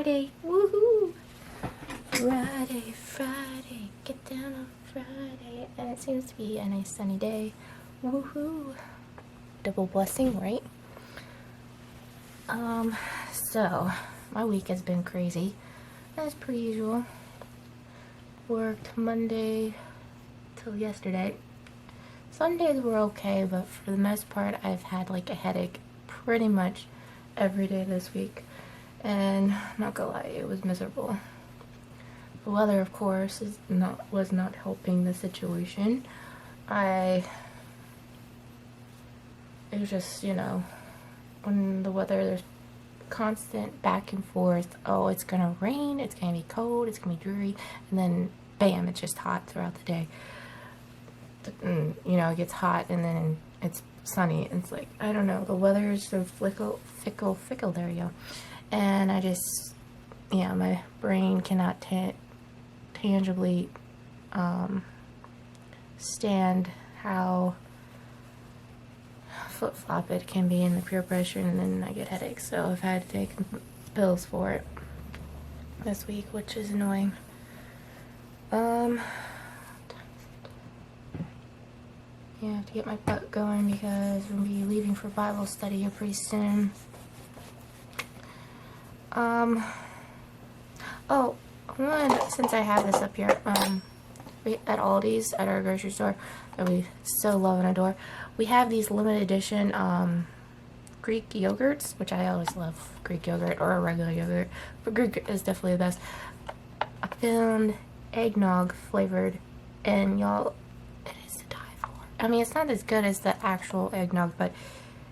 Friday. Woohoo! Friday. Get down on Friday. And it seems to be a nice sunny day. Woohoo! Double blessing, right? So my week has been crazy, as per usual. Worked Monday till yesterday. Some days were okay, but for the most part, I've had like a headache pretty much every day this week. And I'm not gonna lie, it was miserable. The weather, of course, was not helping the situation. It was just, when the weather, there's constant back and forth. Oh, it's gonna rain, it's gonna be cold, it's gonna be dreary, and then bam, it's just hot throughout the day. It gets hot and then it's sunny. It's like, I don't know, the weather is so fickle, there you go. And I just, my brain cannot tangibly stand how flip-flop it can be in the peer pressure, and then I get headaches. So I've had to take pills for it this week, which is annoying. I have to get my butt going because we're going to be leaving for Bible study here pretty soon. Since I have this up here, at Aldi's, at our grocery store, that we so love and adore, we have these limited edition, Greek yogurts, which I always love Greek yogurt or a regular yogurt, but Greek is definitely the best. I found eggnog flavored, and y'all, it is to die for. I mean, it's not as good as the actual eggnog, but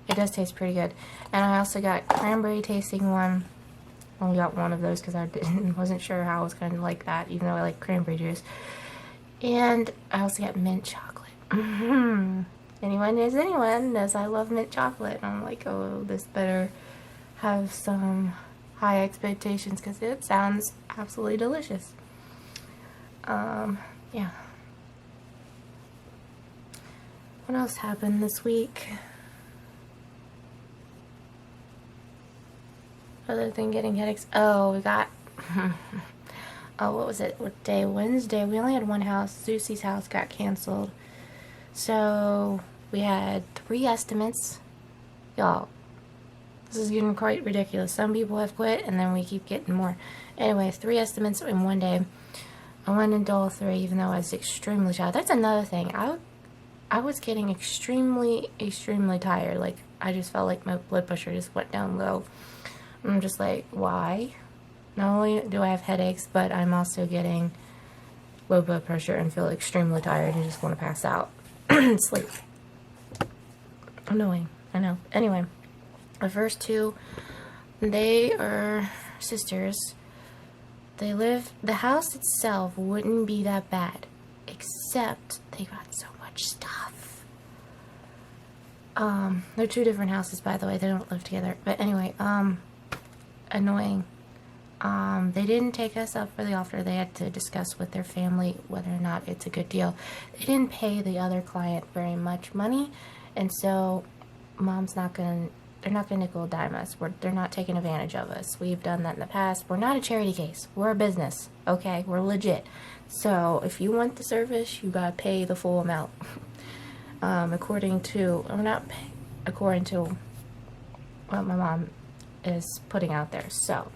it does taste pretty good. And I also got cranberry tasting one. Only got one of those because I wasn't sure how I was going to like that, even though I like cranberry juice. And I also got mint chocolate. Anyone knows I love mint chocolate. And I'm like, oh, this better have some high expectations because it sounds absolutely delicious. Yeah. What else happened this week? Other than getting headaches. Oh, we got... what was it? What day? Wednesday. We only had one house. Zusie's house got canceled. So, we had 3 estimates. Y'all, this is getting quite ridiculous. Some people have quit, and then we keep getting more. Anyway, 3 estimates in one day. I went into all 3, even though I was extremely tired. That's another thing. I was getting extremely tired. Like, I just felt like my blood pressure just went down low. I'm just like, why? Not only do I have headaches, but I'm also getting low blood pressure and feel extremely tired and just want to pass out. Sleep. Annoying. I know. Anyway, the first 2, they are sisters. The house itself wouldn't be that bad, except they got so much stuff. They're 2 different houses, by the way. They don't live together. But anyway, annoying. They didn't take us up for the offer. They had to discuss with their family whether or not it's a good deal. They didn't pay the other client very much money, and so they're not gonna nickel dime us. They're not taking advantage of us. We've done that in the past. We're not a charity case. We're a business. Okay, we're legit. So if you want the service, you gotta pay the full amount. According to what my mom is putting out there. So,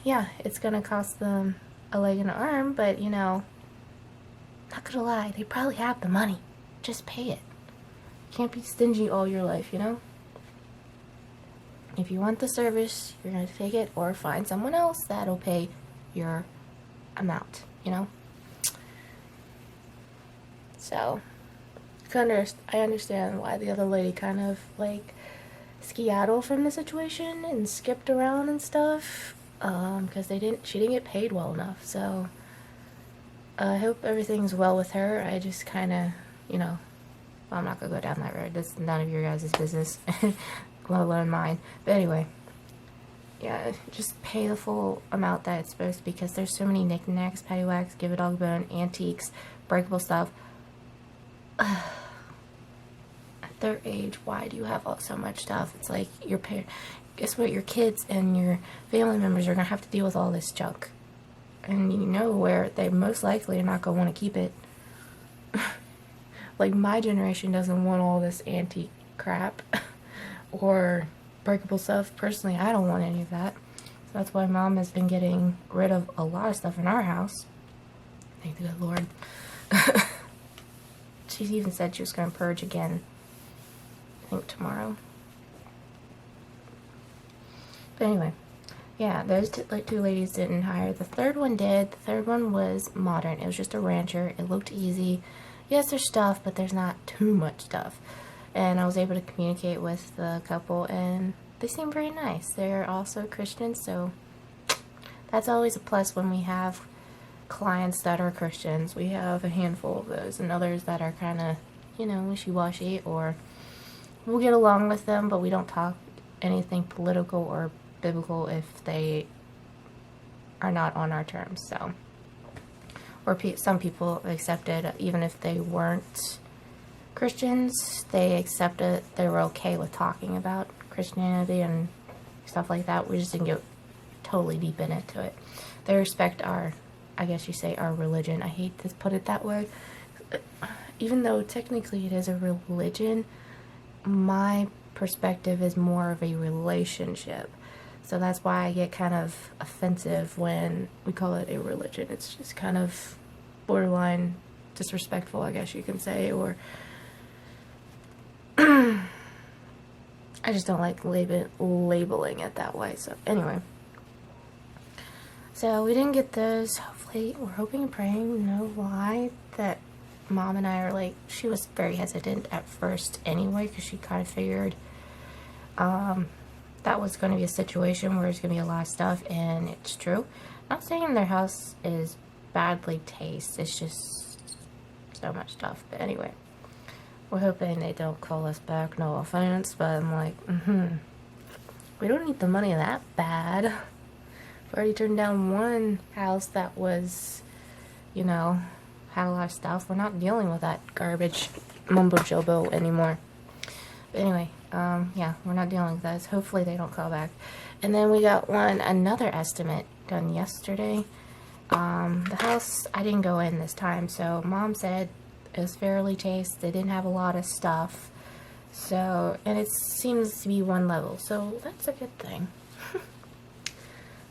yeah, it's gonna cost them a leg and an arm, but, not gonna lie, they probably have the money. Just pay it. You can't be stingy all your life, If you want the service, you're gonna take it, or find someone else that'll pay your amount, So, I understand why the other lady kind of, skedaddled from the situation and skipped around and stuff, because she didn't get paid well enough. So I hope everything's well with her. I just kind of, I'm not gonna go down that road. That's none of your guys' business, let alone mine. But anyway, yeah, just pay the full amount that it's supposed to, because there's so many knickknacks, paddywhacks, give a dog a bone, antiques, breakable stuff. At their age, why do you have so much stuff? It's like guess what? Your kids and your family members are going to have to deal with all this junk. And you know where they most likely are not going to want to keep it. Like, my generation doesn't want all this antique crap or breakable stuff. Personally, I don't want any of that. So that's why Mom has been getting rid of a lot of stuff in our house. Thank the good Lord. She even said she was going to purge again, I think tomorrow. But anyway, yeah, those two ladies didn't hire. The third one did. The third one was modern. It was just a rancher. It looked easy. Yes, there's stuff, but there's not too much stuff. And I was able to communicate with the couple, and they seem very nice. They're also Christians, so that's always a plus when we have clients that are Christians. We have a handful of those, and others that are kind of, you know, wishy-washy, or we'll get along with them, but we don't talk anything political or biblical if they are not on our terms. So, or some people accepted, even if they weren't Christians, they accepted, they were okay with talking about Christianity and stuff like that. We just didn't get totally deep into it. They respect our, I guess you say, our religion. I hate to put it that way. Even though technically it is a religion, my perspective is more of a relationship. So that's why I get kind of offensive when we call it a religion. It's just kind of borderline disrespectful, I guess you can say, or I just don't like labeling it that way. So anyway, so we didn't get those. Hopefully, we're hoping and praying, no lie, that Mom and I are like, she was very hesitant at first anyway, because she kind of figured that was going to be a situation where there's going to be a lot of stuff, and it's true. Not saying their house is badly taste, it's just so much stuff. But anyway, we're hoping they don't call us back, no offense, but I'm like, we don't need the money that bad. We already turned down one house that was, you know, had a lot of stuff. We're not dealing with that garbage mumbo jumbo anymore. But anyway, yeah, we're not dealing with that. Hopefully they don't call back. And then we got another estimate done yesterday. The house, I didn't go in this time, so Mom said it was fairly taste. They didn't have a lot of stuff. So, and it seems to be one level, so that's a good thing.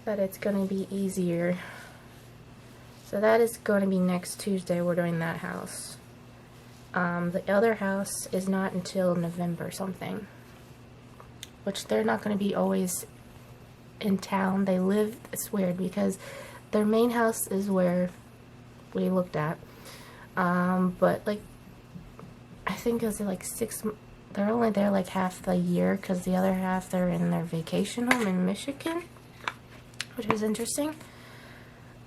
That it's going to be easier. So that is going to be next Tuesday. We're doing that house. The other house is not until November something, which they're not going to be always in town. They live, it's weird because their main house is where we looked at, but like, I think it was like they're only there like half the year, because the other half they're in their vacation home in Michigan, which is interesting.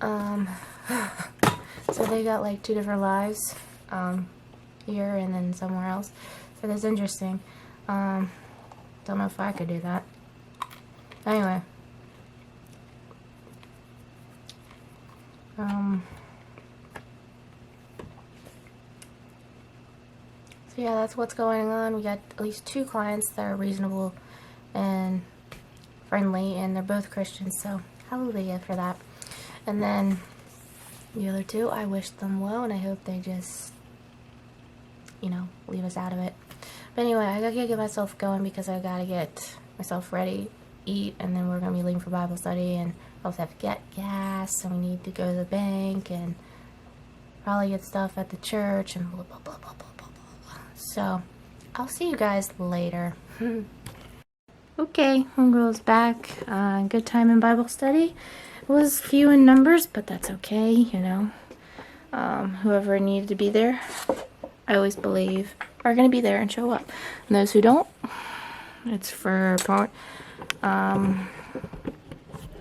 So they got like two different lives, here and then somewhere else. So that's interesting. Don't know if I could do that. Anyway. So yeah, that's what's going on. We got at least 2 clients that are reasonable and friendly, and they're both Christians, so hallelujah for that. And then the other 2, I wish them well, and I hope they just, you know, leave us out of it. But anyway, I gotta get myself going because I gotta get myself ready, eat, and then we're gonna be leaving for Bible study, and I also have to get gas, and we need to go to the bank, and probably get stuff at the church, and blah, blah, blah, blah, blah, blah, blah. So, I'll see you guys later. Okay, homegirl's back. Good time in Bible study. It was few in numbers, but that's okay, you know. Whoever needed to be there, I always believe, are going to be there and show up. And those who don't, it's for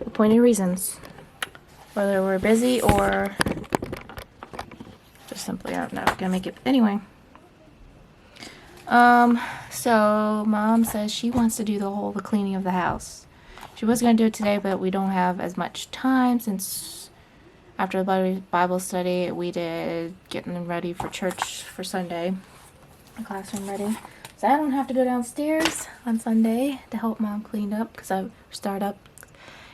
appointed reasons. Whether we're busy or just simply I'm not going to make it. Anyway. So Mom says she wants to do the cleaning of the house. She was going to do it today, but we don't have as much time since after the Bible study we did getting them ready for church for Sunday. The classroom ready. So So I don't have to go downstairs on Sunday to help Mom clean up because I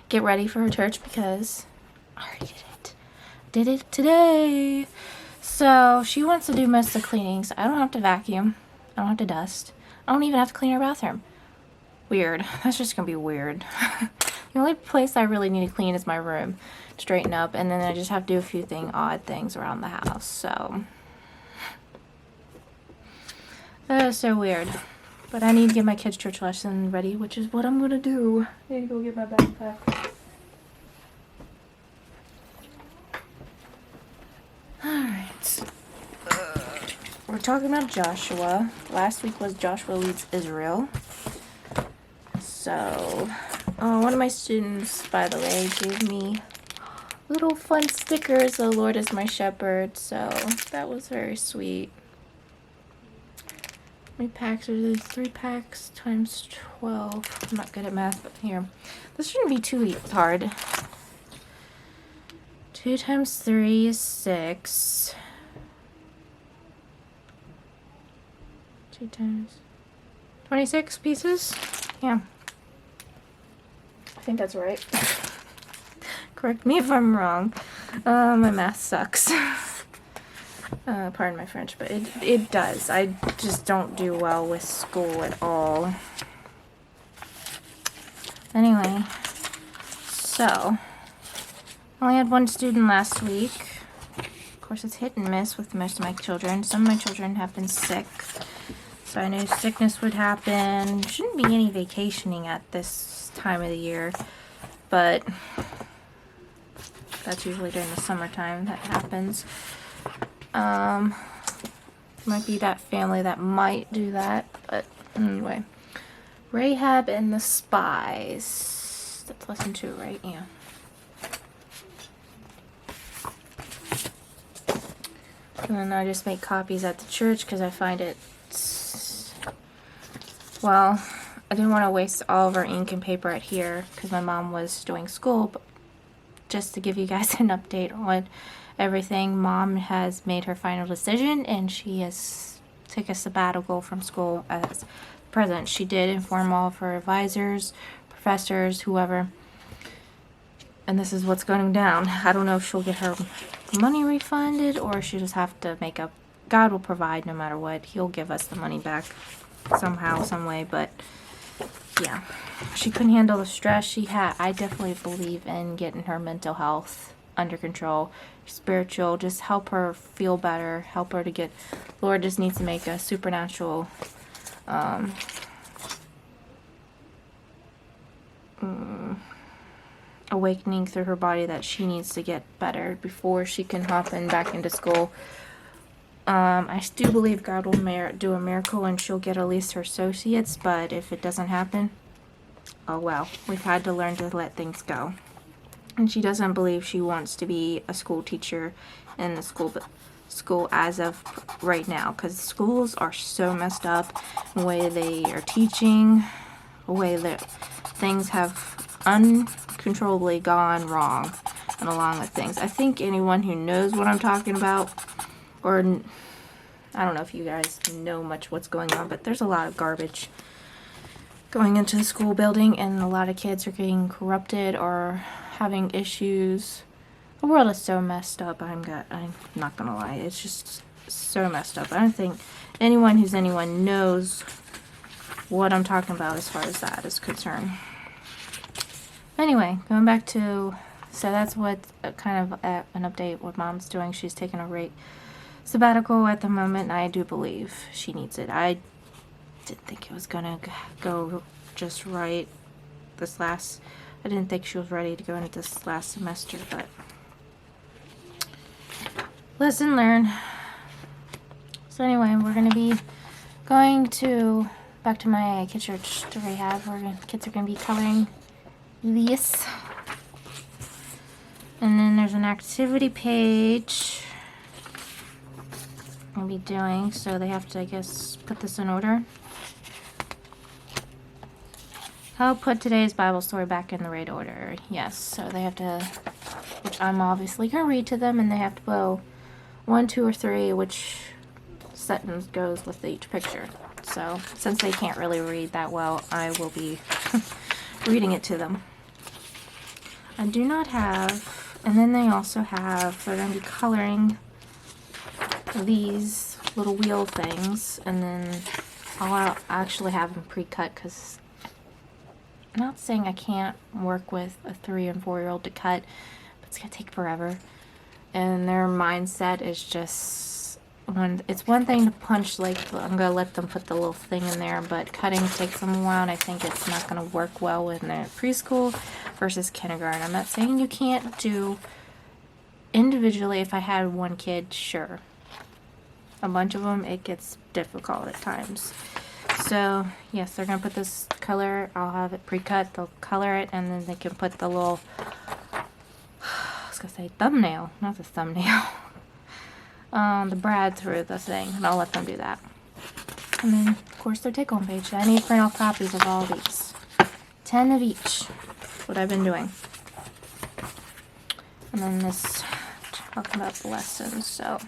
get ready for her church because I already did it. Did it today. So she wants to do most of the cleaning, so I don't have to vacuum. I don't have to dust. I don't even have to clean her bathroom. Weird. That's just gonna be weird. The only place I really need to clean is my room, straighten up, and then I just have to do a few odd things around the house. So that is so weird. But I need to get my kids' church lesson ready, which is what I'm gonna do. I need to go get my backpack. Alright. We're talking about Joshua. Last week was Joshua Leads Israel. So, one of my students, by the way, gave me little fun stickers. The Lord is my shepherd. So, that was very sweet. How many packs are these? 3 packs times 12. I'm not good at math, but here. This shouldn't be too hard. 2 times 3 is 6. 2 times 26 pieces? Yeah. I think that's right. Correct me if I'm wrong. My math sucks. Pardon my French, but it does. I just don't do well with school at all. Anyway, so I only had 1 student last week. Of course, it's hit and miss with most of my children. Some of my children have been sick, so I knew sickness would happen. Shouldn't be any vacationing at this time of the year, but that's usually during the summertime that happens. Might be that family that might do that, but anyway. Rahab and the Spies. That's lesson 2, right? Yeah. And then I just make copies at the church because I find it, well, I didn't want to waste all of our ink and paper at here because my mom was doing school, but just to give you guys an update on everything, Mom has made her final decision and she has took a sabbatical from school as president. She did inform all of her advisors, professors, whoever, and this is what's going down. I don't know if she'll get her money refunded or she'll just have to make up. God will provide no matter what. He'll give us the money back somehow, some way, but yeah, she couldn't handle the stress she had. I definitely believe in getting her mental health under control, spiritual, just help her feel better, help her to get, Lord just needs to make a supernatural awakening through her body that she needs to get better before she can hop in back into school. I do believe God will do a miracle and she'll get at least her associates, but if it doesn't happen, oh well, we've had to learn to let things go. And she doesn't believe she wants to be a school teacher in the school as of right now, because schools are so messed up, the way they are teaching, the way that things have uncontrollably gone wrong and along with things. I think anyone who knows what I'm talking about, or I don't know if you guys know much what's going on, but there's a lot of garbage going into the school building and a lot of kids are getting corrupted or having issues. The world is so messed up. I'm not gonna lie, it's just so messed up. I don't think anyone knows what I'm talking about as far as that is concerned. Anyway, going back to, so that's what kind of an update what Mom's doing. She's taking a sabbatical at the moment, and I do believe she needs it. I didn't think it was gonna go just right I didn't think she was ready to go into this last semester, but lesson learned. So anyway, we're gonna be going back to my kids' church to Rahab. Kids are gonna be coloring this, and then there's an activity page I'm gonna be doing, so they have to, I guess, put this in order. I'll put today's Bible story back in the right order. Yes, so they have to, which I'm obviously going to read to them, and they have to go 1, 2, or 3, which sentence goes with each picture. So since they can't really read that well, I will be reading it to them. I do not have, and then they also have, they're going to be coloring these little wheel things, and then I'll actually have them pre-cut, because I'm not saying I can't work with a 3 and 4-year-old to cut, but it's going to take forever. And their mindset is just, it's one thing to punch, like, I'm going to let them put the little thing in there, but cutting takes them a while, and I think it's not going to work well in their preschool versus kindergarten. I'm not saying you can't do individually. If I had one kid, sure. A bunch of them, it gets difficult at times. So, yes, they're going to put this color, I'll have it pre-cut, they'll color it, and then they can put the little, I was going to say thumbnail, not the thumbnail, the brad through the thing, and I'll let them do that. And then, of course, their take-home page. I need to print off copies of all these. 10 of each. That's what I've been doing. And then this, talking about the lessons, so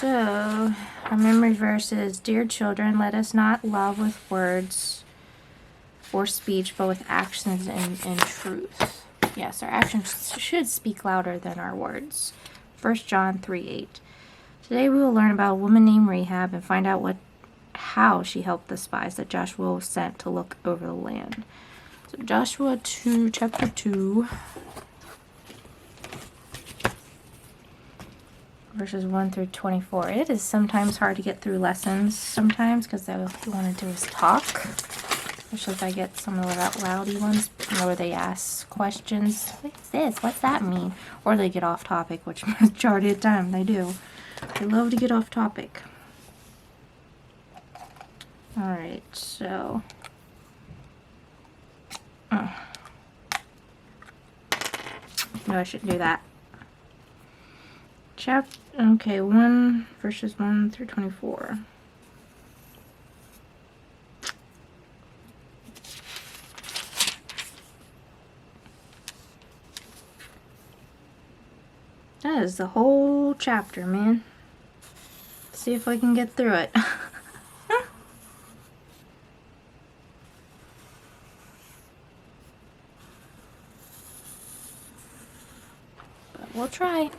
our memory verse is, "Dear children, let us not love with words or speech, but with actions and truth." Yes, our actions should speak louder than our words. 1 John 3:8. Today we will learn about a woman named Rahab and find out how she helped the spies that Joshua was sent to look over the land. So Joshua 2, chapter 2. Verses 1 through 24. It is sometimes hard to get through lessons sometimes, because all you want to do is talk. Especially if I get some of the rowdy ones, where they ask questions. What's this? What's that mean? Or they get off topic, which majority of the time they do. They love to get off topic. Alright, so. No, I shouldn't do that. Okay, 1 verses 1 through 24. That is the whole chapter, man. Let's see if I can get through it. But we'll try.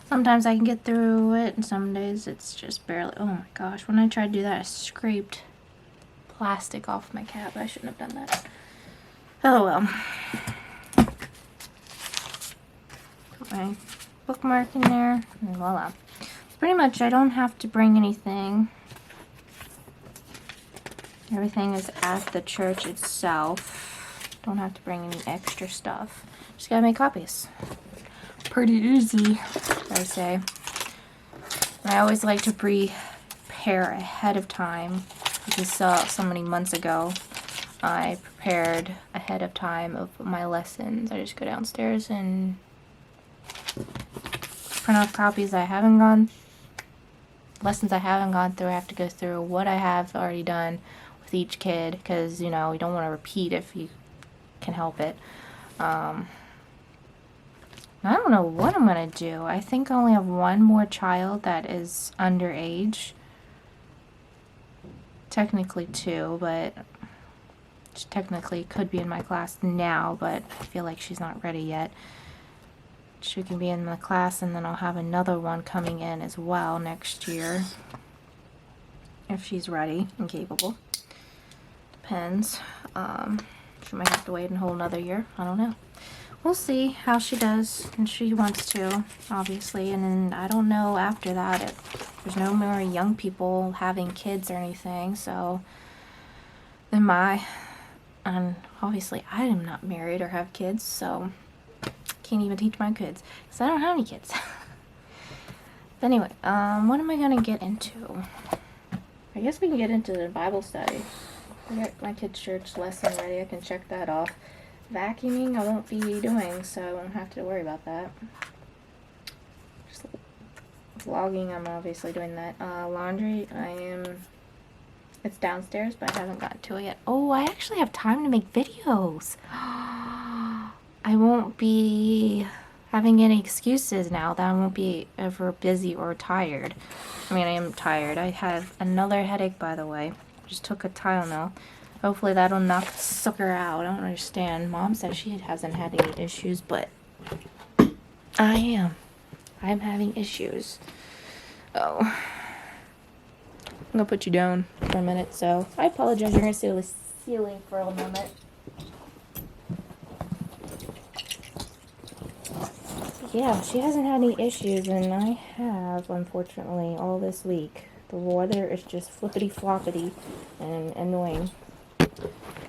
Sometimes I can get through it, and some days it's just barely. Oh my gosh, when I tried to do that, I scraped plastic off my cap. I shouldn't have done that. Oh well. Put my bookmark in there, and voila. Pretty much, I don't have to bring anything. Everything is at the church itself. Don't have to bring any extra stuff. Just gotta make copies. Pretty easy, I say. I always like to prepare ahead of time, because so many months ago I prepared ahead of time of my lessons. I just go downstairs and print off copies lessons I haven't gone through. I have to go through what I have already done with each kid, because you know, you don't want to repeat if you can help it. I don't know what I'm going to do. I think I only have one more child that is underage. Technically 2, but she technically could be in my class now, but I feel like she's not ready yet. She can be in my class, and then I'll have another one coming in as well next year, if she's ready and capable. Depends. She might have to wait a whole another year. I don't know. We'll see how she does, and she wants to, obviously. And then I don't know after that if there's no more young people having kids or anything. So then and obviously I am not married or have kids, so can't even teach my kids because I don't have any kids. But anyway, what am I gonna get into? I guess we can get into the Bible study. I got my kids' church lesson ready. I can check that off. Vacuuming I won't be doing, so I won't have to worry about that. Just vlogging, I'm obviously doing that. Laundry, it's downstairs, but I haven't gotten to it yet. Oh, I actually have time to make videos. I won't be having any excuses now that I won't be ever busy or tired. I mean, I am tired. I have another headache, by the way. Just took a Tylenol. Hopefully that'll knock the sucker out. I don't understand. Mom said she hasn't had any issues, but I am. I'm having issues. Oh. I'm gonna put you down for a minute, so I apologize. You're gonna see the ceiling for a moment. Yeah, she hasn't had any issues, and I have, unfortunately, all this week. The weather is just flippity-floppity and annoying.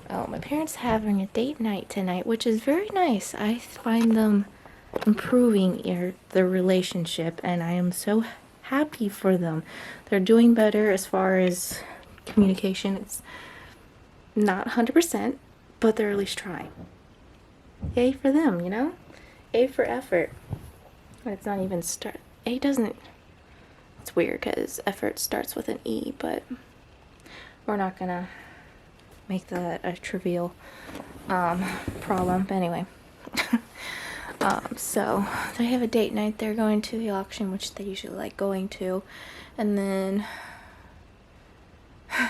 Oh, my parents are having a date night tonight, which is very nice. I find them improving their relationship, and I am so happy for them. They're doing better as far as communication. It's not 100%, but they're at least trying. Yay for them, you know? A for effort. It's not even A doesn't. It's weird because effort starts with an E, but we're not gonna make that a trivial problem. But anyway, so they have a date night. They're going to the auction, which they usually like going to, and then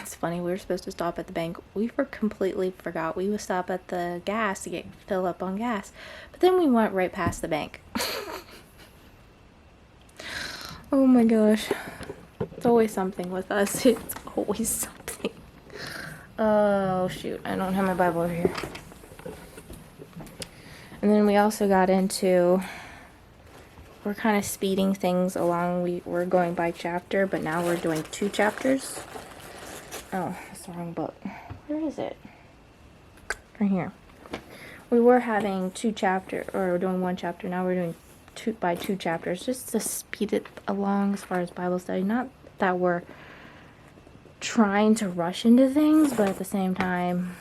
it's funny. We were supposed to stop at the bank. We completely forgot. We would stop at the gas to fill up on gas, but then we went right past the bank. Oh my gosh. It's always something with us. It's always something. Oh shoot, I don't have my Bible over here. And then we also got into, we're kind of speeding things along. We're going by chapter, but now we're doing 2 chapters. Oh, that's the wrong book. Where is it? Right here. We were having 2 chapters, or we're doing 1 chapter. Now we're doing 2 chapters, just to speed it along as far as Bible study. Not that we're trying to rush into things, but at the same time,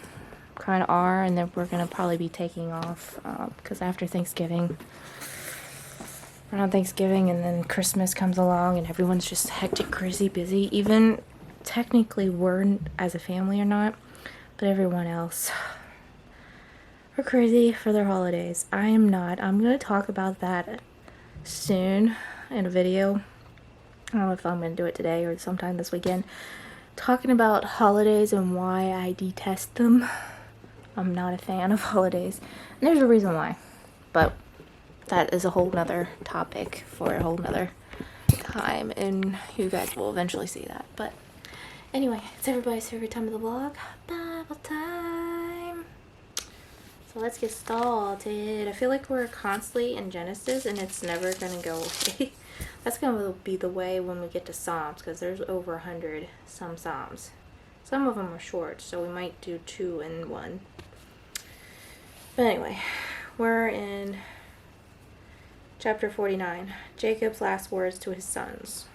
kind of are. And then we're gonna probably be taking off because after Thanksgiving, around Thanksgiving, and then Christmas comes along, and everyone's just hectic, crazy, busy. Even technically we're as a family or not, but everyone else are crazy for their holidays. I am not. I'm going to talk about that soon in a video. I don't know if I'm going to do it today or sometime this weekend. Talking about holidays and why I detest them. I'm not a fan of holidays. And there's a reason why. But that is a whole nother topic for a whole nother time. And you guys will eventually see that. But anyway, it's everybody's favorite time of the vlog. Bible time. So let's get started. I feel like we're constantly in Genesis and it's never going to go away. That's going to be the way when we get to Psalms, because there's over 100 some Psalms. Some of them are short, so we might do 2 in 1. But anyway, we're in chapter 49, Jacob's last words to his sons.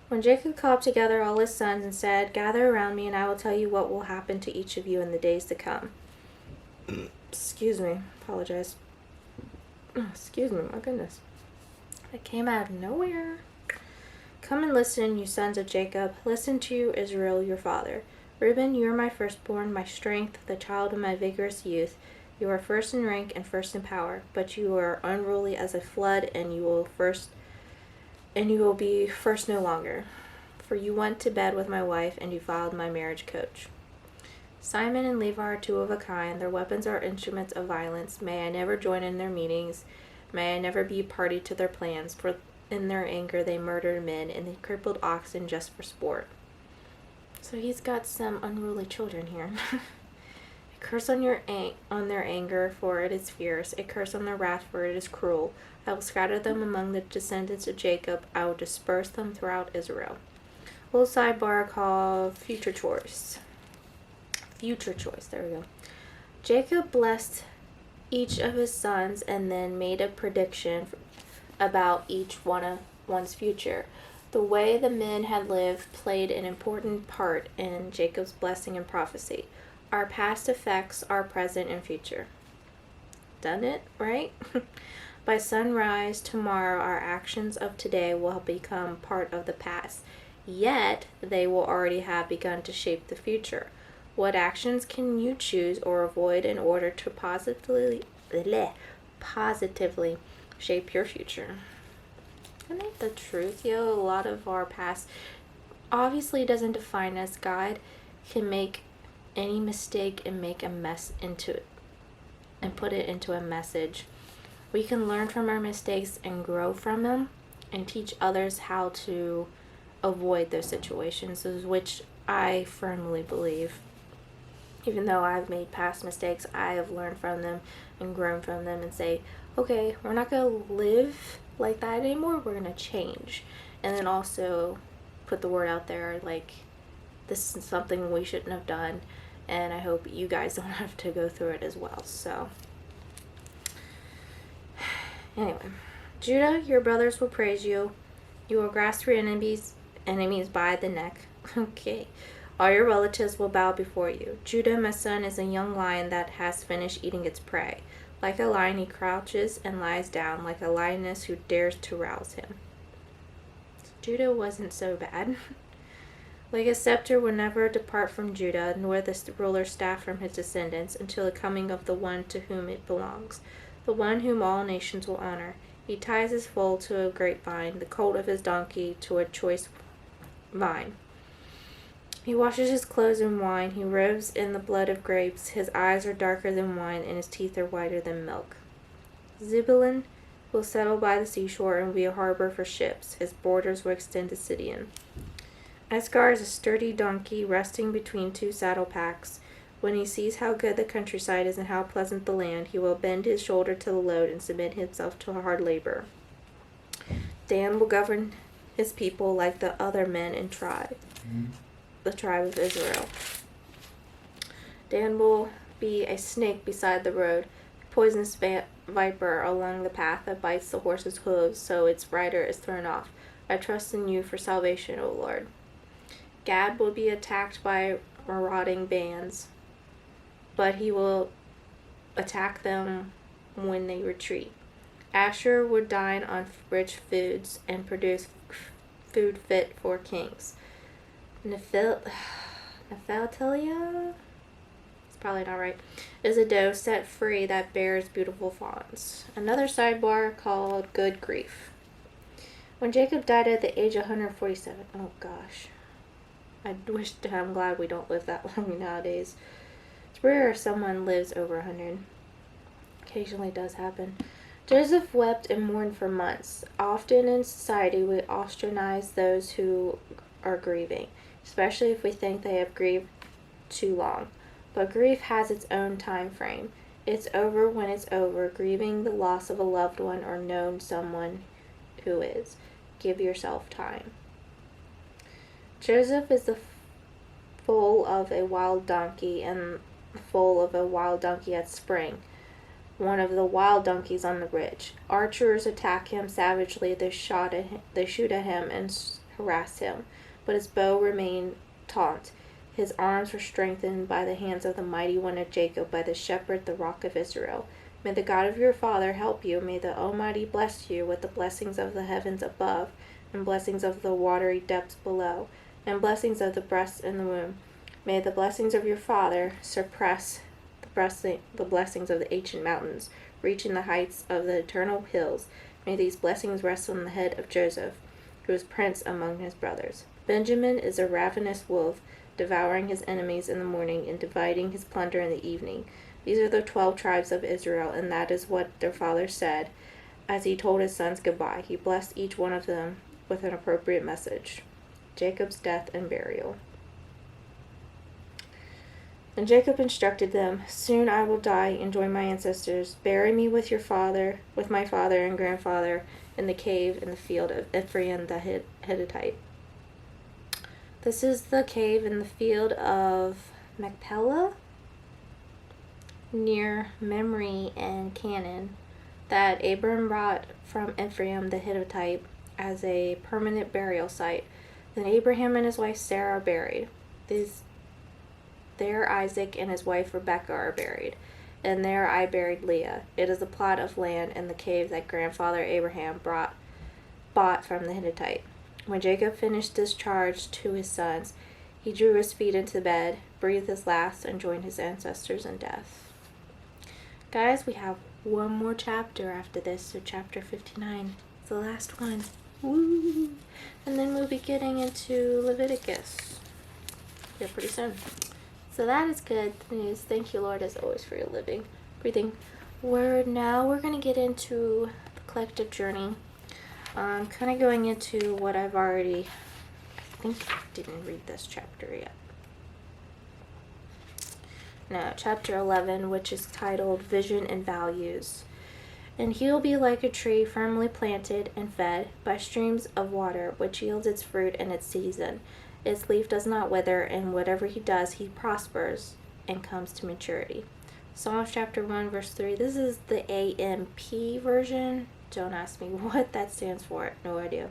When Jacob called together all his sons and said, "Gather around me, and I will tell you what will happen to each of you in the days to come." Excuse me. Apologize. Oh, excuse me. My goodness. It came out of nowhere. "Come and listen, you sons of Jacob. Listen to you, Israel, your father. Reuben, you are my firstborn, my strength, the child of my vigorous youth. You are first in rank and first in power, but you are unruly as a flood, and you will be first no longer. For you went to bed with my wife and defiled my marriage coach. Simon and Levi are 2 of a kind. Their weapons are instruments of violence. May I never join in their meetings. May I never be party to their plans. For in their anger they murdered men, and they crippled oxen just for sport." So he's got some unruly children here. "A curse on their anger, for it is fierce. A curse on their wrath, for it is cruel. I will scatter them among the descendants of Jacob. I will disperse them throughout Israel." Little sidebar called future choice. Future choice. There we go. Jacob blessed each of his sons and then made a prediction about each one's future. The way the men had lived played an important part in Jacob's blessing and prophecy. Our past affects our present and future. Done it, right? By sunrise tomorrow, our actions of today will become part of the past. Yet, they will already have begun to shape the future. What actions can you choose or avoid in order to positively shape your future. Isn't that the truth, yo? A lot of our past obviously doesn't define us. God can make any mistake and make a mess into it and put it into a message. We can learn from our mistakes and grow from them and teach others how to avoid those situations, which I firmly believe. Even though I've made past mistakes, I have learned from them and grown from them and say, okay, we're not going to live like that anymore. We're going to change. And then also put the word out there, like, this is something we shouldn't have done. And I hope you guys don't have to go through it as well. So, anyway. Judah, your brothers will praise you. You will grasp your enemies by the neck. Okay. All your relatives will bow before you. Judah, my son, is a young lion that has finished eating its prey. Like a lion, he crouches and lies down, like a lioness who dares to rouse him. Judah wasn't so bad. Like a scepter will never depart from Judah, nor the ruler's staff from his descendants, until the coming of the one to whom it belongs, the one whom all nations will honor. He ties his foal to a grapevine, the colt of his donkey to a choice vine. He washes his clothes in wine, he robes in the blood of grapes, his eyes are darker than wine, and his teeth are whiter than milk. Zebulun will settle by the seashore and be a harbor for ships, his borders will extend to Sidon. Escar is a sturdy donkey resting between two saddle packs. When he sees how good the countryside is and how pleasant the land, he will bend his shoulder to the load and submit himself to hard labor. Dan will govern his people like the other men in the tribe of Israel. Dan will be a snake beside the road, a poisonous viper along the path that bites the horse's hooves so its rider is thrown off. I trust in you for salvation, O Lord. Gad will be attacked by marauding bands, but he will attack them when they retreat. Asher would dine on rich foods and produce food fit for kings. Nephtalia, it's probably not right, is a doe set free that bears beautiful fawns. Another sidebar called Good Grief. When Jacob died at the age of 147, oh gosh, I'm glad we don't live that long nowadays. It's rare if someone lives over 100. Occasionally does happen. Joseph wept and mourned for months. Often in society we ostracize those who are grieving, especially if we think they have grieved too long. But grief has its own time frame. It's over when it's over, grieving the loss of a loved one or known someone who is. Give yourself time. Joseph is the foal of a wild donkey and the foal of a wild donkey at spring, one of the wild donkeys on the ridge. Archers attack him savagely. They shoot at him and harass him, but his bow remained taut. His arms were strengthened by the hands of the mighty one of Jacob, by the shepherd, the rock of Israel. May the God of your father help you. May the Almighty bless you with the blessings of the heavens above, and blessings of the watery depths below, and blessings of the breast and the womb. May the blessings of your father surpass the blessings of the ancient mountains, reaching the heights of the eternal hills. May these blessings rest on the head of Joseph, who is prince among his brothers. Benjamin is a ravenous wolf, devouring his enemies in the morning and dividing his plunder in the evening. These are the 12 tribes of Israel, and that is what their father said as he told his sons goodbye. He blessed each one of them with an appropriate message. Jacob's death and burial. And Jacob instructed them, "Soon I will die and join my ancestors. Bury me with my father and grandfather in the cave in the field of Ephraim the Hittite." This is the cave in the field of Machpelah, near Mamre and Canaan, that Abram brought from Ephraim the Hittite as a permanent burial site. Then Abraham and his wife Sarah are buried. There Isaac and his wife Rebekah are buried, and there I buried Leah. It is a plot of land in the cave that grandfather Abraham bought from the Hittite. When Jacob finished this charge to his sons, he drew his feet into bed, breathed his last, and joined his ancestors in death. Guys, we have one more chapter after this, so chapter 59 is the last one. Woo! And then we'll be getting into Leviticus. Yeah, pretty soon. So that is good news. Thank you, Lord, as always, for your breathing word. Now we're going to get into the collective journey. Kind of going into what I've already, I think I didn't read this chapter yet. No, chapter 11, which is titled Vision and Values. And he'll be like a tree firmly planted and fed by streams of water, which yields its fruit in its season. Its leaf does not wither, and whatever he does, he prospers and comes to maturity. Psalms chapter 1, verse 3. This is the AMP version. Don't ask me what that stands for. No idea.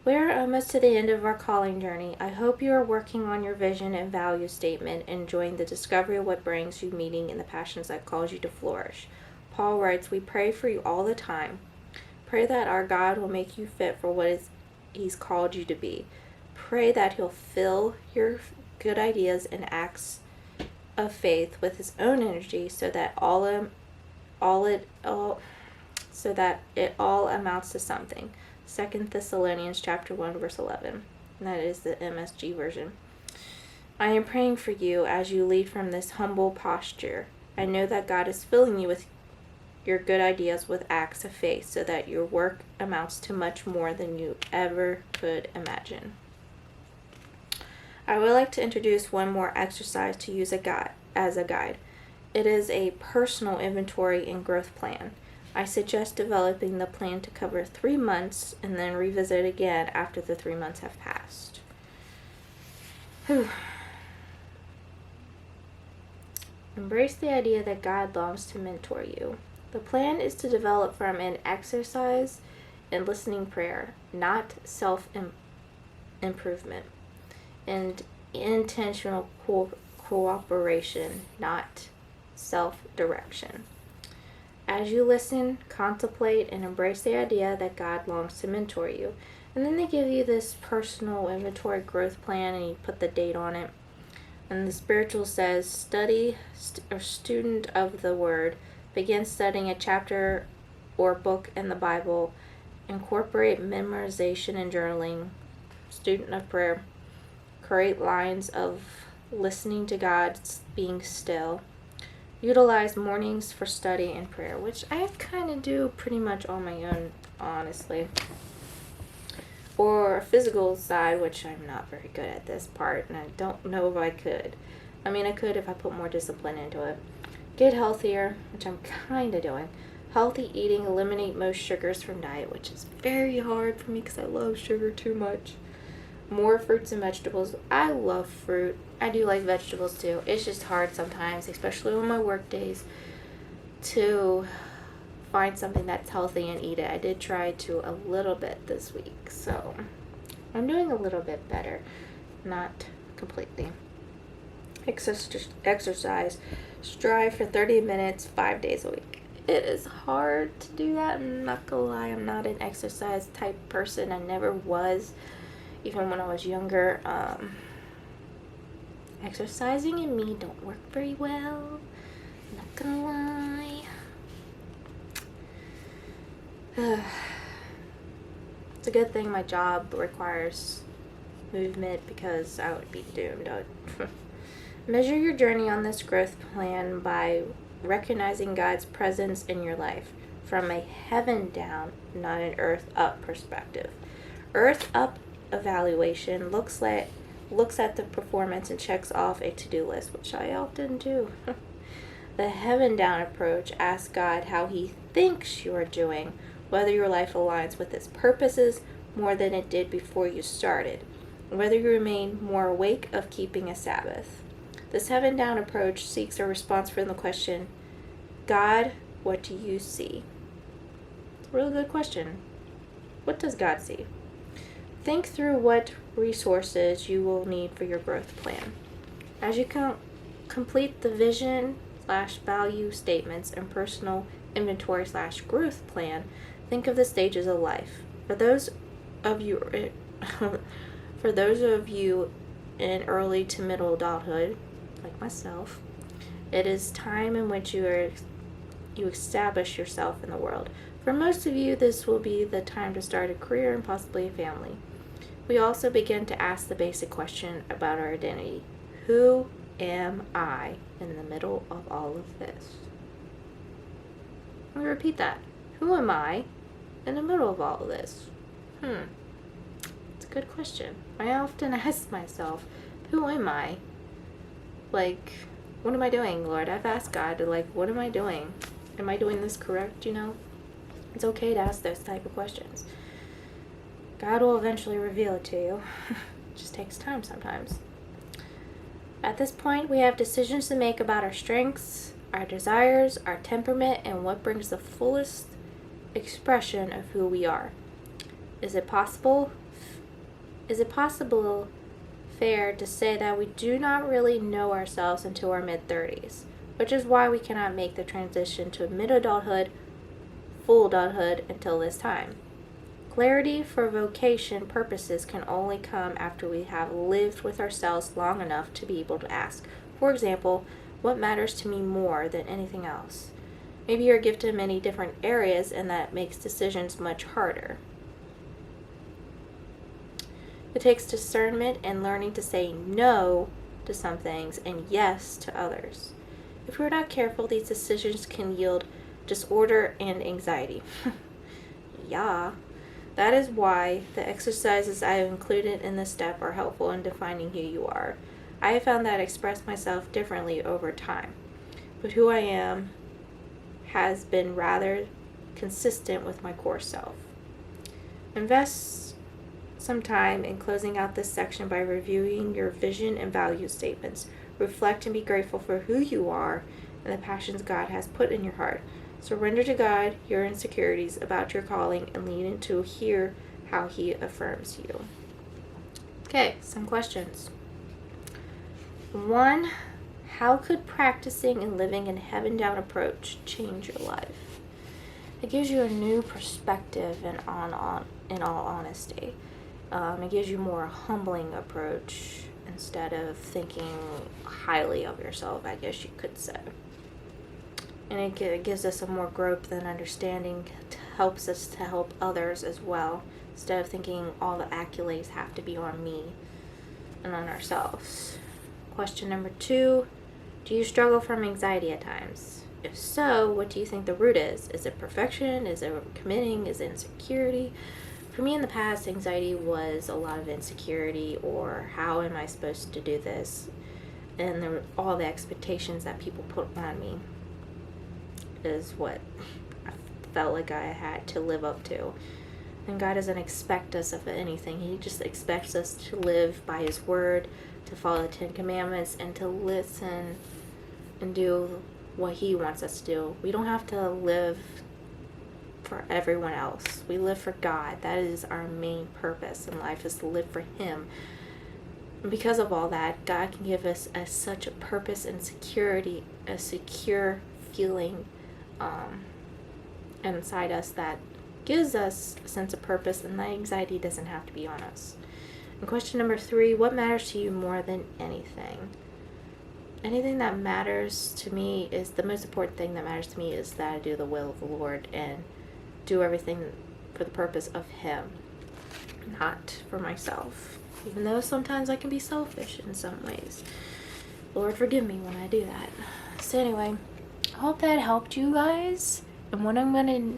We are almost to the end of our calling journey. I hope you are working on your vision and value statement, enjoying the discovery of what brings you meaning in the passions that cause you to flourish. Paul writes, we pray for you all the time. Pray that our God will make you fit for what he's called you to be. Pray that he'll fill your good ideas and acts of faith with his own energy so that it all amounts to something. 2 Thessalonians chapter 1, verse 11. And that is the MSG version. I am praying for you as you lead from this humble posture. I know that God is filling you with your good ideas with acts of faith so that your work amounts to much more than you ever could imagine. I would like to introduce one more exercise to use as a guide. It is a personal inventory and growth plan. I suggest developing the plan to cover 3 months and then revisit again after the 3 months have passed. Embrace the idea that God longs to mentor you. The plan is to develop from an exercise and listening prayer, not self-improvement, and intentional cooperation, not self-direction. As you listen, contemplate, and embrace the idea that God longs to mentor you. And then they give you this personal inventory growth plan, and you put the date on it. And the spiritual says, student of the word, begin studying a chapter or book in the Bible, incorporate memorization and journaling, student of prayer, create lines of listening to God, being still. Utilize mornings for study and prayer, which I kind of do pretty much on my own, honestly. Or a physical side, which I'm not very good at this part, and I don't know if I could. I mean, I could if I put more discipline into it. Get healthier, which I'm kind of doing. Healthy eating, eliminate most sugars from diet, which is very hard for me because I love sugar too much. More fruits and vegetables. I love fruit. I do like vegetables too. It's just hard sometimes, especially on my work days, to find something that's healthy and eat it. I did try to a little bit this week, so I'm doing a little bit better. Not completely. Exercise. Strive for 30 minutes, 5 days a week. It is hard to do that. I'm not gonna lie. I'm not an exercise type person. I never was. Even when I was younger, exercising and me don't work very well. I'm not gonna lie. It's a good thing my job requires movement because I would be doomed. Measure your journey on this growth plan by recognizing God's presence in your life from a heaven down, not an earth up perspective. Earth up evaluation looks at the performance and checks off a to-do list, which I often do. The heaven down approach asks God how he thinks you are doing, whether your life aligns with his purposes more than it did before you started, whether you remain more awake of keeping a Sabbath. This heaven down approach seeks a response from the question, God, what do you see? It's a really good question. What does God see? Think through what resources you will need for your growth plan. As you complete the vision / value statements and personal inventory / growth plan, think of the stages of life. For those of you in early to middle adulthood, like myself, It is time in which you establish yourself in the world. For most of you, this will be the time to start a career and possibly a family. We also begin to ask the basic question about our identity. Who am I in the middle of all of this? Let me repeat that. Who am I in the middle of all of this? It's a good question. I often ask myself, who am I? Like, what am I doing, Lord? I've asked God to, like, what am I doing? Am I doing this correct, you know? It's okay to ask those type of questions. God will eventually reveal it to you. It just takes time sometimes. At this point, we have decisions to make about our strengths, our desires, our temperament, and what brings the fullest expression of who we are. Is it possible fair to say that we do not really know ourselves until our mid-30s, which is why we cannot make the transition to mid-adulthood, full adulthood until this time? Clarity for vocation purposes can only come after we have lived with ourselves long enough to be able to ask, for example, what matters to me more than anything else? Maybe you're gifted in many different areas and that makes decisions much harder. It takes discernment and learning to say no to some things and yes to others. If we're not careful, these decisions can yield disorder and anxiety. Yeah. That is why the exercises I have included in this step are helpful in defining who you are. I have found that I express myself differently over time, but who I am has been rather consistent with my core self. Invest some time in closing out this section by reviewing your vision and value statements. Reflect and be grateful for who you are and the passions God has put in your heart. Surrender to God your insecurities about your calling and lean in to hear how He affirms you. Okay, some questions. 1. How could practicing and living in heaven-down approach change your life? It gives you a new perspective in all honesty. It gives you more humbling approach instead of thinking highly of yourself, I guess you could say. And it gives us a more growth and understanding, helps us to help others as well, instead of thinking all the accolades have to be on me and on ourselves. Question number 2, do you struggle from anxiety at times? If so, what do you think the root is? Is it perfection? Is it overcommitting? Is it insecurity? For me in the past, anxiety was a lot of insecurity, or how am I supposed to do this? And all the expectations that people put on me is what I felt like I had to live up to. And God doesn't expect us of anything. He just expects us to live by His word, to follow the 10 Commandments, and to listen and do what He wants us to do. We don't have to live for everyone else. We live for God. That is our main purpose in life, is to live for Him. And because of all that, God can give us such a purpose and security, a secure feeling inside us that gives us a sense of purpose, and that anxiety doesn't have to be on us. And question number 3, what matters to you more than anything? Anything that matters to me is, the most important thing that matters to me is that I do the will of the Lord and do everything for the purpose of Him, not for myself. Even though sometimes I can be selfish in some ways. Lord, forgive me when I do that. So anyway, I hope that helped you guys. And what I'm gonna,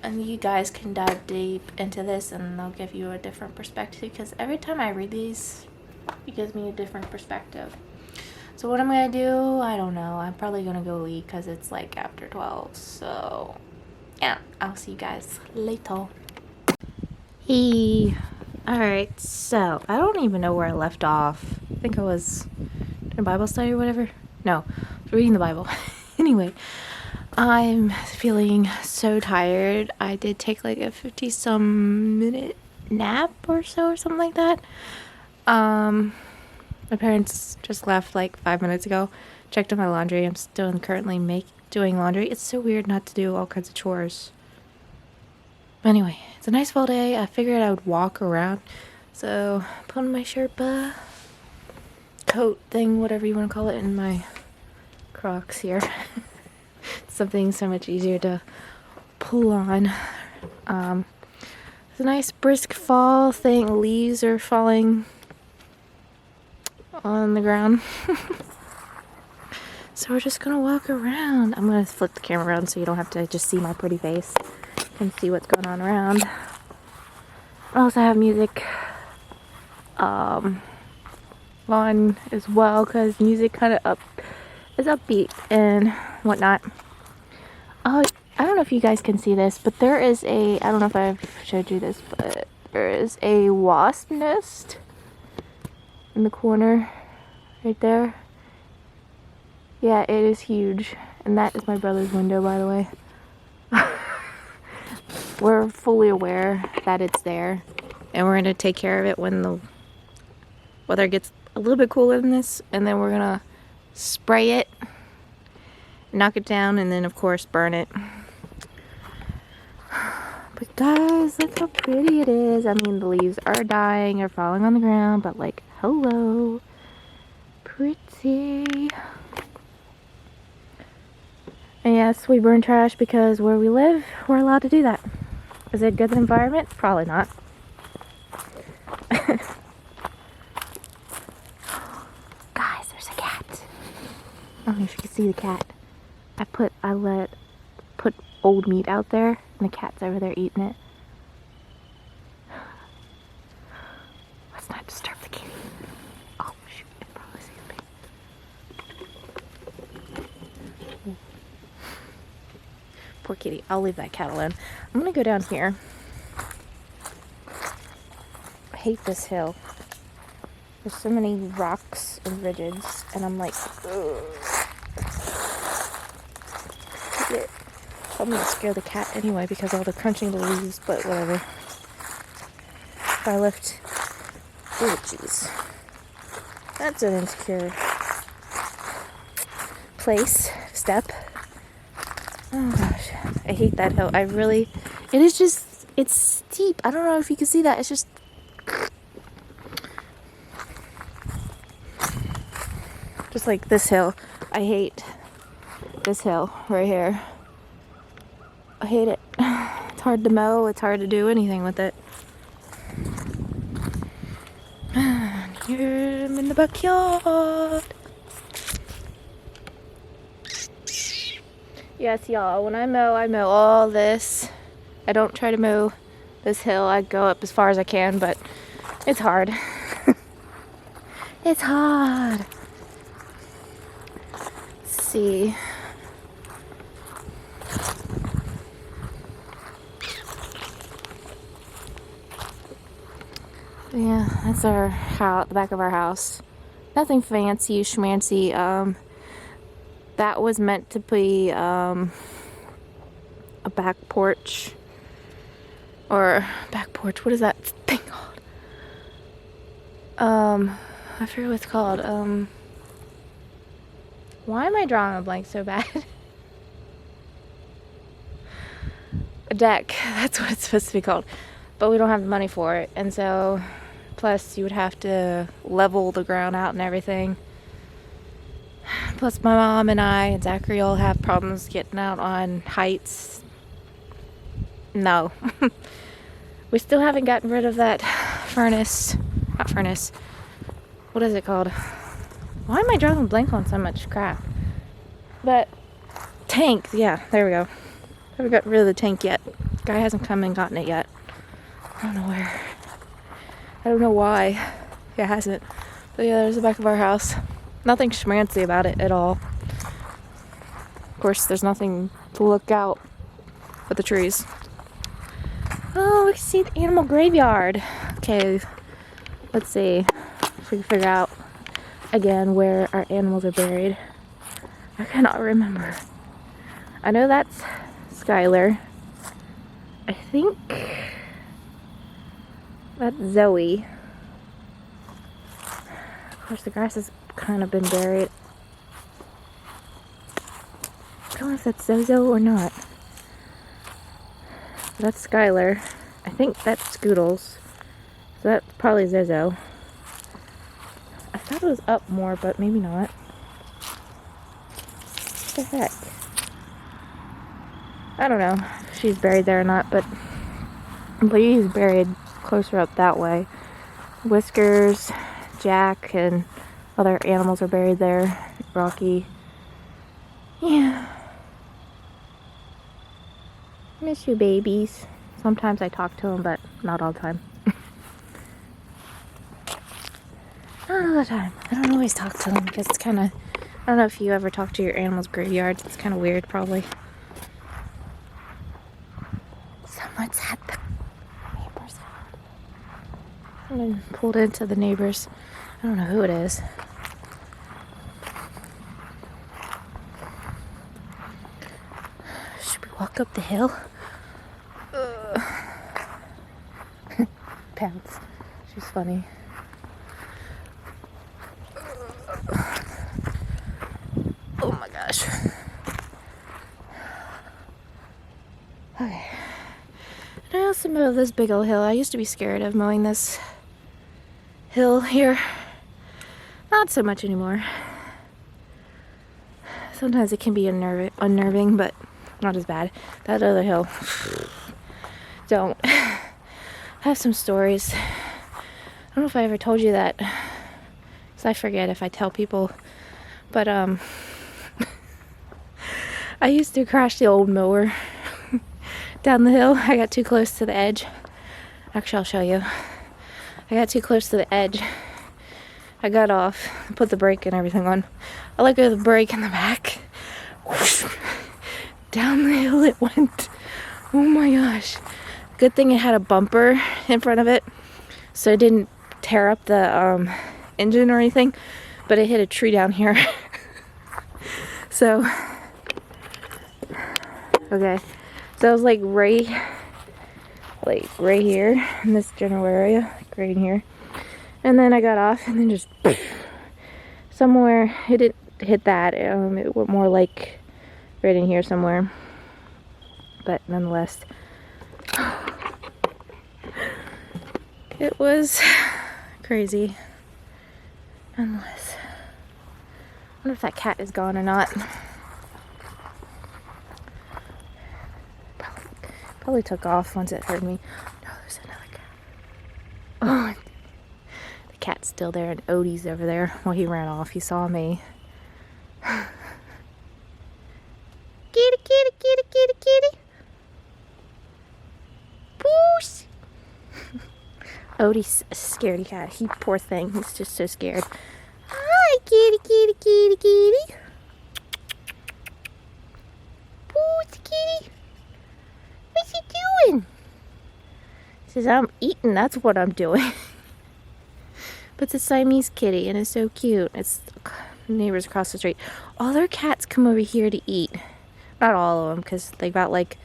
and you guys can dive deep into this and they'll give you a different perspective, because every time I read these, it gives me a different perspective. So what I'm gonna do, I don't know. I'm probably gonna go eat because it's like after 12. So yeah, I'll see you guys later. Hey. Alright, so I don't even know where I left off. I think I was doing Bible study or whatever. No, reading the Bible. Anyway, I'm feeling so tired. I did take like a 50-some minute nap or so, or something like that. My parents just left like 5 minutes ago. Checked on my laundry. I'm still currently doing laundry. It's so weird not to do all kinds of chores. But anyway, it's a nice fall day. I figured I would walk around. So, put on my Sherpa coat thing, whatever you want to call it, and my Crocs here. Something so much easier to pull on. It's a nice brisk fall thing. Leaves are falling on the ground. So we're just gonna walk around. I'm gonna flip the camera around so you don't have to just see my pretty face and see what's going on around. I also have music on as well, because music kind of is upbeat and whatnot. Oh, I don't know if you guys can see this, but there is I don't know if I've showed you this, but there is a wasp nest in the corner right there. Yeah, it is huge. And that is my brother's window, by the way. We're fully aware that it's there. And we're going to take care of it when the weather gets a little bit cooler than this. And then we're going to spray it, knock it down, and then, of course, burn it. But guys, look how pretty it is. I mean, the leaves are dying or falling on the ground, but like, hello. Pretty. And yes, we burn trash because where we live, we're allowed to do that. Is it a good environment? Probably not. Guys, there's a cat. I don't know if you can see the cat. I put old meat out there, and the cat's over there eating it. Let's not disturb the kitty. Oh shoot, it probably sees me. Poor kitty. I'll leave that cat alone. I'm gonna go down here. I hate this hill. There's so many rocks and ridges, and I'm like, ugh. I'm gonna scare the cat anyway because of all the crunching the leaves, but whatever. If I lift. Oh, jeez. That's an insecure step. Oh gosh, I hate that hill. It's steep. I don't know if you can see that. It's just. Just like this hill. I hate this hill right here. I hate it. It's hard to mow. It's hard to do anything with it. And here I'm in the backyard. Yes, y'all. When I mow all this. I don't try to mow this hill. I go up as far as I can, but it's hard. It's hard. Let's see. Yeah, that's our house, the back of our house. Nothing fancy, schmancy. That was meant to be a back porch. Or back porch. What is that thing called? I forget what it's called. Why am I drawing a blank so bad? A deck. That's what it's supposed to be called. But we don't have the money for it, and so plus you would have to level the ground out and everything. Plus my mom and I and Zachary all have problems getting out on heights. No. We still haven't gotten rid of that furnace. Not furnace. What is it called? Why am I drawing a blank on so much crap? But tank, yeah, there we go. Haven't got rid of the tank yet. Guy hasn't come and gotten it yet. I don't know where. I don't know why it hasn't. But yeah, there's the back of our house. Nothing schmancy about it at all. Of course, there's nothing to look out but the trees. Oh, we can see the animal graveyard. Okay, let's see if we can figure out again where our animals are buried. I cannot remember. I know that's Skylar. I think that's Zoe. Of course, the grass has kind of been buried. I don't know if that's Zozo or not. That's Skylar. I think that's Scoodles. So that's probably Zozo. I thought it was up more, but maybe not. the heck? I don't know if she's buried there or not, but he's buried closer up that way. Whiskers, Jack, and other animals are buried there. Rocky. Yeah. Miss you, babies. Sometimes I talk to them, but not all the time. Not all the time. I don't always talk to them because it's kind of... I don't know if you ever talk to your animals' graveyards. It's kind of weird, probably. Someone's at the neighbor's house. Someone pulled into the neighbor's. I don't know who it is. Should we walk up the hill? Pounce. She's funny. Oh my gosh. Okay. And I also mow this big old hill. I used to be scared of mowing this hill here. Not so much anymore. Sometimes it can be unnerving, but not as bad. That other hill. Don't. I have some stories. I don't know if I ever told you that. Because I forget if I tell people. But, I used to crash the old mower down the hill. I got too close to the edge. Actually, I'll show you. I got too close to the edge. I got off, put the brake and everything on. I let go of the brake in the back. Whoosh, down the hill it went. Oh my gosh. Good thing it had a bumper in front of it, so it didn't tear up the engine or anything, but it hit a tree down here. So, okay. So I was like right here in this general area, right in here. And then I got off and then just somewhere, it didn't hit that. It went more like right in here somewhere. But nonetheless, it was crazy. Nonetheless, I wonder if that cat is gone or not. Probably took off once it heard me. No, there's another cat. Oh, the cat's still there and Odie's over there. Well, he ran off. He saw me. Kitty, kitty, kitty, kitty, kitty. Poos. Odie's a scaredy cat. He, poor thing. He's just so scared. Hi, kitty, kitty, kitty, kitty. Poos, kitty. What's he doing? He says, I'm eating. That's what I'm doing. But it's a Siamese kitty, and it's so cute. It's neighbors across the street. All their cats come over here to eat. Not all of them, because they've got like,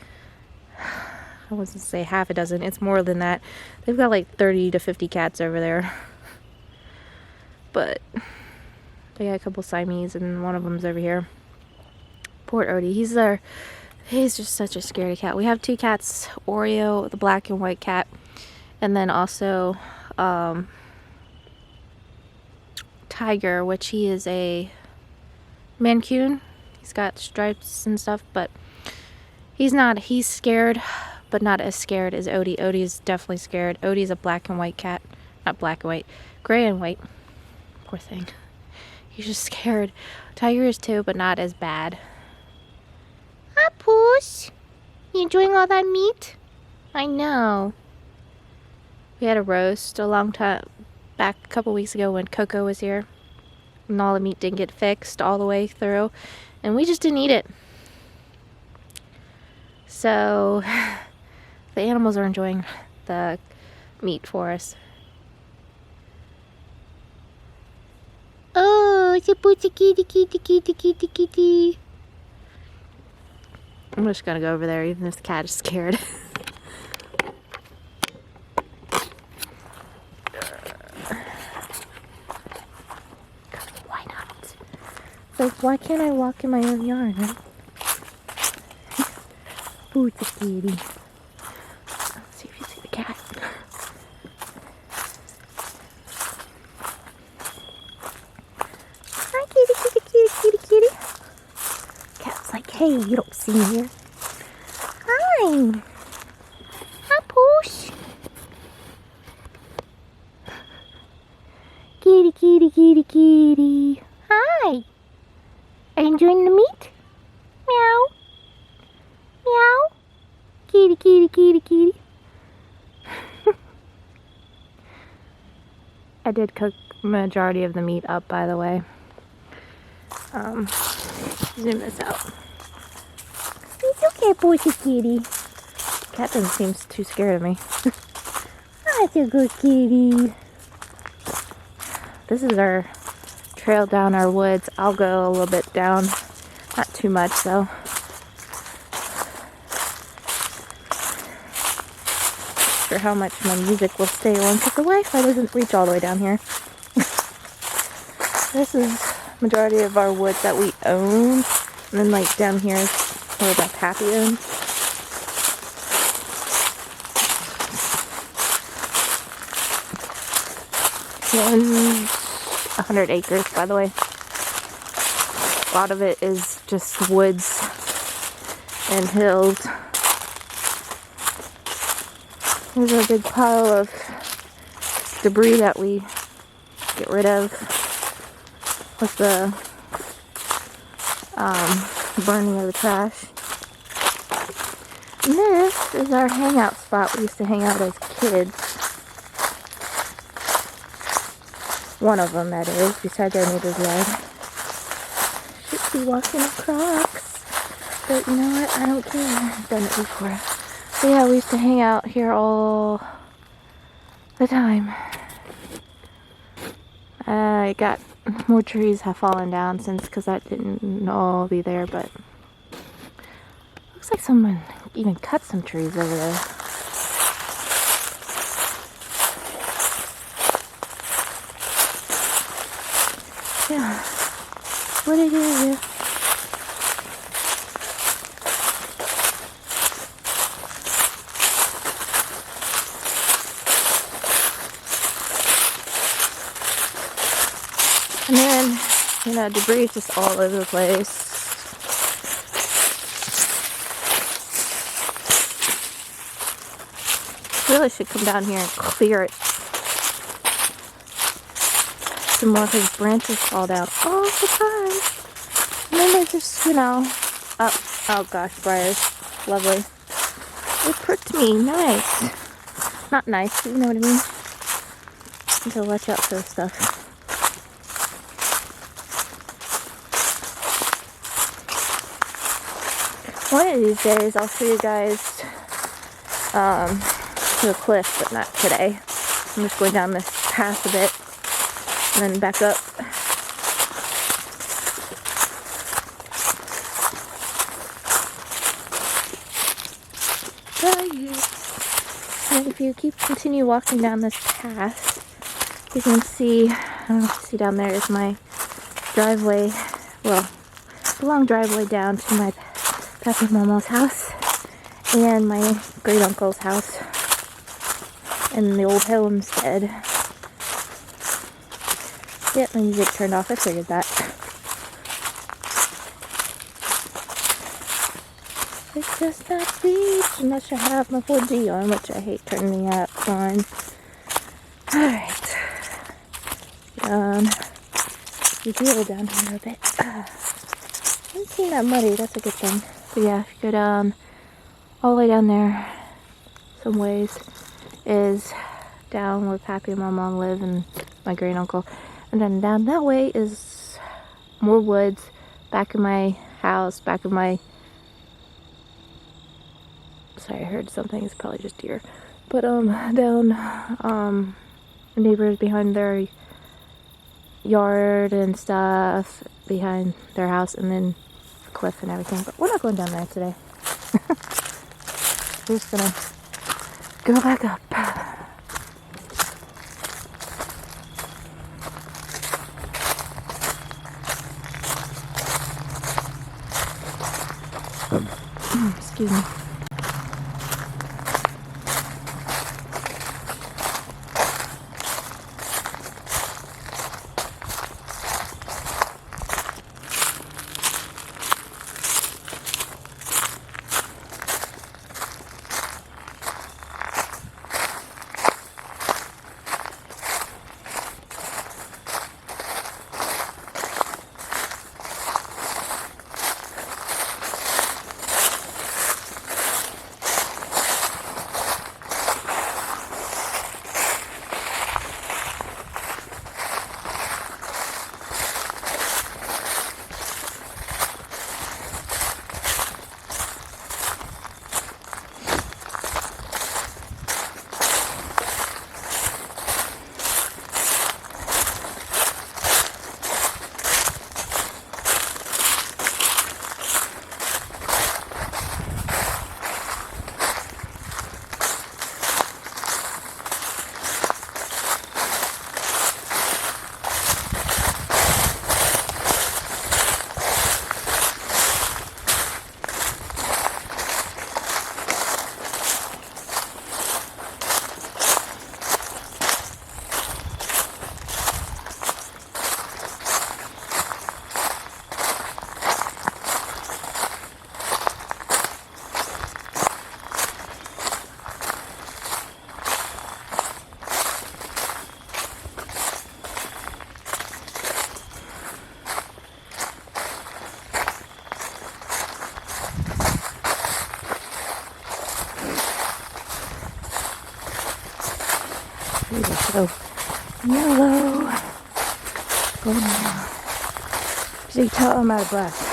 I wasn't say half a dozen. It's more than that. They've got like 30 to 50 cats over there. But they got a couple Siamese, and one of them's over here. Poor Odie. He's just such a scaredy cat. We have two cats, Oreo, the black and white cat, and then also Tiger, which he is a Mancoon. He's got stripes and stuff, but he's scared, but not as scared as Odie. Odie is definitely scared. Odie's a black and white cat. Not black and white, gray and white. Poor thing. He's just scared. Tiger is too, but not as bad. Hi, Puss. You enjoying all that meat? I know. We had a roast a long time back, a couple weeks ago when Coco was here. And all the meat didn't get fixed all the way through. And we just didn't eat it. So, the animals are enjoying the meat for us. Oh, it's a pussy kitty, kitty, kitty, kitty, kitty. I'm just gonna go over there, even if the cat is scared. Why not? Like, why can't I walk in my own yard, huh? Ooh, it's a kitty. Let's see if you see the cat. Hi, kitty, kitty, kitty, kitty, kitty. Cat Hey, you don't see me here. Hi. Hi, Poosh. Kitty, kitty, kitty, kitty. Hi. Are you enjoying the meat? Meow. Meow. Kitty, kitty, kitty, kitty. I did cook majority of the meat up, by the way. Zoom this out. It's okay, Pussy kitty. Cat doesn't seem too scared of me. That's a good kitty. This is our trail down our woods. I'll go a little bit down. Not too much, though. Not sure how much my music will stay on because the Wi-Fi doesn't reach all the way down here. This is majority of our woods that we own, and then like down here is where my pappy owns. And 100 acres, by the way. A lot of it is just woods and hills. There's a big pile of debris that we get rid of with the burning of the trash. And this is our hangout spot. We used to hang out as kids. One of them, that is, besides our neighbor's yard. Should be walking in Crocs. But you know what? I don't care. I've done it before. So yeah, we used to hang out here all the time. I got more trees have fallen down since, because that didn't all be there, but looks like someone even cut some trees over there. Yeah, what did you do? And then, you know, debris is just all over the place. Really should come down here and clear it some more because branches fall down all the time. And then they're just, you know, up. Oh gosh, briars. Lovely. It pricked me. Nice. Not nice, but you know what I mean. You gotta watch out for this stuff. One of these days, I'll show you guys to the cliff, but not today. I'm just going down this path a bit and then back up. And if you continue walking down this path, you can see, I don't know if you see down there is my driveway, well, the long driveway down to my Pappy Mama's house and my great uncle's house and the old homestead. Yep, my music turned off. I figured that. It's just not beach unless I have my 4G on, which I hate turning the app on. Alright. You feel down here a bit. Doesn't seem that muddy, that's a good thing. But yeah, if you go down, all the way down there, some ways, is down where Pappy and Mama live and my great uncle. And then down that way is more woods, back in my house, back in my... Sorry, I heard something, it's probably just deer. But down, neighbors behind their yard and stuff, behind their house, and then cliff and everything, but we're not going down there today. We're just gonna go back up. Excuse me. so yellow. Oh no. So you tell I'm out of breath.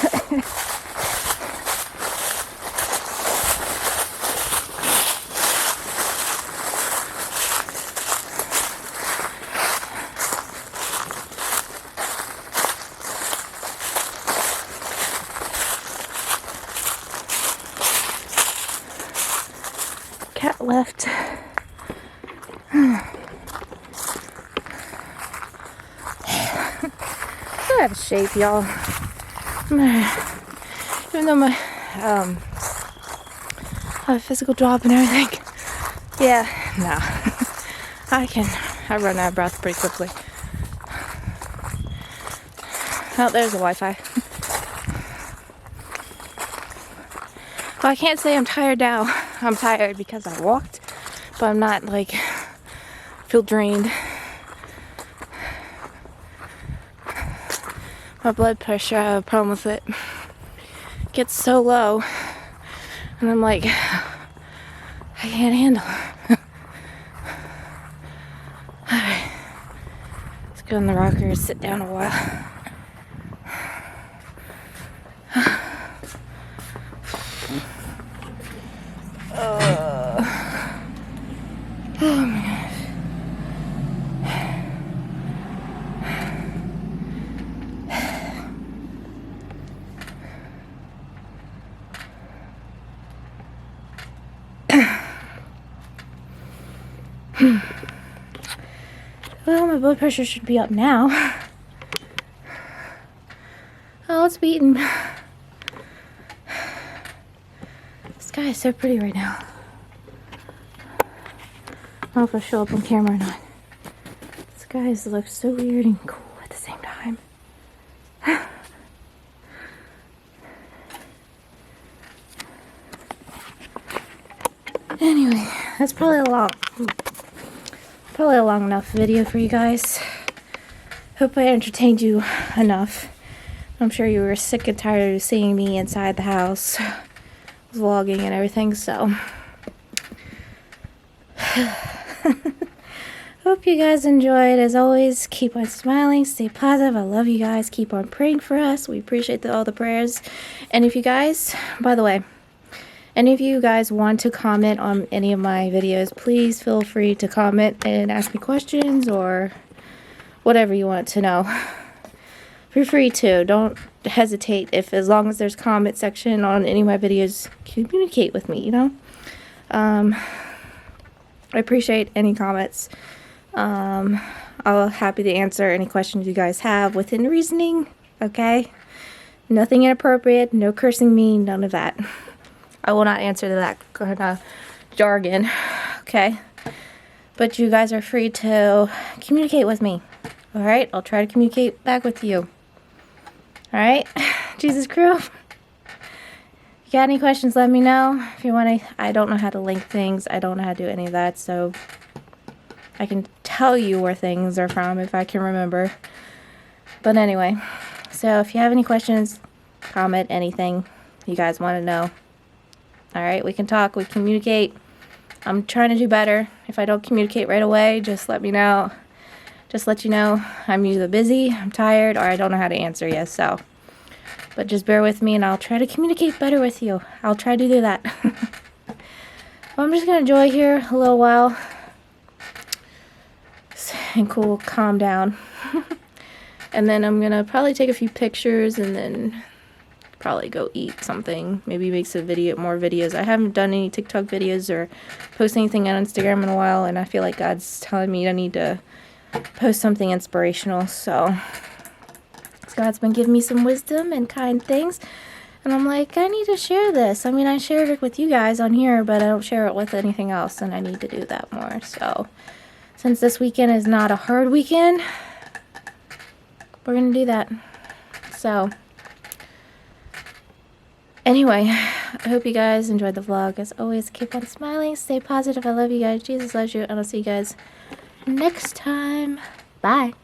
Cat left. I have a shape, y'all. Even though my physical job and everything. Yeah, no. I run out of breath pretty quickly. Oh, there's the Wi-Fi. Well, I can't say I'm tired now. I'm tired because I walked, but I'm not like feel drained. My blood pressure, I have a problem with it. It gets so low, and I'm like, I can't handle it. Alright, let's go in the rocker and sit down a while. Oh my gosh. Well, my blood pressure should be up now. Oh, it's beating. The sky is so pretty right now. I don't know if I show up on camera or not. The skies look so weird and cool at the same time. Anyway, that's probably a long enough video for you guys. Hope I entertained you enough. I'm sure you were sick and tired of seeing me inside the house, vlogging and everything, so. Hope you guys enjoyed. As always, keep on smiling, stay positive. I love you guys. Keep on praying for us. We appreciate all the prayers. And if you guys, by the way, any of you guys want to comment on any of my videos, please feel free to comment and ask me questions or whatever you want to know. Feel free to. Don't hesitate. As long as there's comment section on any of my videos, communicate with me, you know. I appreciate any comments. I'm happy to answer any questions you guys have within reasoning, okay? Nothing inappropriate, no cursing me, none of that. I will not answer to that kind of jargon, okay? But you guys are free to communicate with me, alright? I'll try to communicate back with you. Alright? Jesus crew. If you got any questions, let me know. If you want to, I don't know how to link things. I don't know how to do any of that, so I can tell you where things are from if I can remember. But anyway, so if you have any questions, comment anything you guys want to know. Alright, we can talk, we communicate. I'm trying to do better. If I don't communicate right away, just let me know. Just let you know I'm either busy, I'm tired, or I don't know how to answer you, so. But just bear with me and I'll try to communicate better with you. I'll try to do that. Well, I'm just going to enjoy here a little while. And cool, calm down. And then I'm going to probably take a few pictures and then probably go eat something. Maybe make some more videos. I haven't done any TikTok videos or post anything on Instagram in a while, and I feel like God's telling me I need to post something inspirational. So God's been giving me some wisdom and kind things, and I'm like, I need to share this. I mean, I shared it with you guys on here, but I don't share it with anything else, and I need to do that more. So since this weekend is not a hard weekend, we're gonna do that. So anyway, I hope you guys enjoyed the vlog. As always, keep on smiling, stay positive. I love you guys. Jesus loves you, and I'll see you guys next time. Bye.